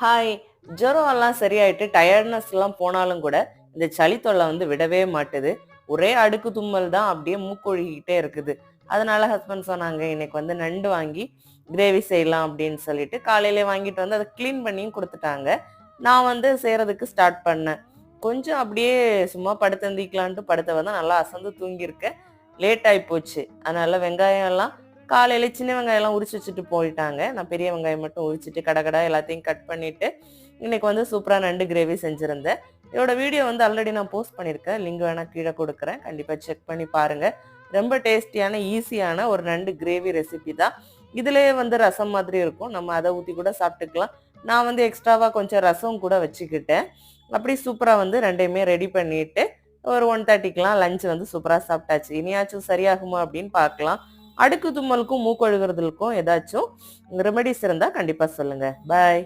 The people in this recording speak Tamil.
ஹாய். ஜுரம் எல்லாம் சரியாயிட்டு டயர்ட்னஸ்லாம் போனாலும் கூட, இந்த சளி தொல்லை வந்து விடவே மாட்டுது. ஒரே அடுக்கு தும்மல் தான் அப்படியே மூக்கொழுகிக்கிட்டே இருக்குது. அதனால ஹஸ்பண்ட் சொன்னாங்க, "இன்னைக்கு வந்து நண்டு வாங்கி கிரேவி செய்யலாம்" அப்படின்னு சொல்லிட்டு, காலையிலே வாங்கிட்டு வந்து அத கிளீன் பண்ணியும் குடுத்துட்டாங்க. நான் வந்து செய்றதுக்கு ஸ்டார்ட் பண்ணேன். கொஞ்சம் அப்படியே சும்மா படுத்தெந்திக்கலான்ட்டு படுத்தவ தான் நல்லா அசந்து தூங்கியிருக்கேன். லேட் ஆயி போச்சு. அதனால வெங்காயம் எல்லாம் காலையில சின்ன வெங்காயம் எல்லாம் உரிச்சு வச்சுட்டு போயிட்டாங்க. நான் பெரிய வெங்காயம் மட்டும் உரிச்சுட்டு கடகடா எல்லாத்தையும் கட் பண்ணிட்டு, இன்னைக்கு வந்து சூப்பரா நண்டு கிரேவி செஞ்சிருந்தேன். இதோட வீடியோ வந்து ஆல்ரெடி நான் போஸ்ட் பண்ணியிருக்கேன். லிங்க் வேணா கீழ குடுக்குறேன். கண்டிப்பா செக் பண்ணி பாருங்க. ரொம்ப டேஸ்டியான, ஈஸியான ஒரு நண்டு கிரேவி ரெசிபி தான். இதுலயே வந்து ரசம் மாதிரி இருக்கும். நம்ம அத ஊத்தி கூட சாப்பிட்டுக்கலாம். நான் வந்து எக்ஸ்ட்ராவா கொஞ்சம் ரசம் கூட வச்சுக்கிட்டேன். அப்படி சூப்பரா வந்து 2யுமே ரெடி பண்ணிட்டு, ஒரு 1:30க்குலாம் லஞ்ச் வந்து சூப்பரா சாப்பிட்டாச்சு. இனியாச்சும் சரியாகுமா அப்படின்னு பார்க்கலாம். அடுக்கு தும்மலுக்கும், மூக்கொழுகுறதுக்கும் ஏதாச்சும் ரெமெடிஸ் இருந்தா கண்டிப்பா சொல்லுங்க. பாய்.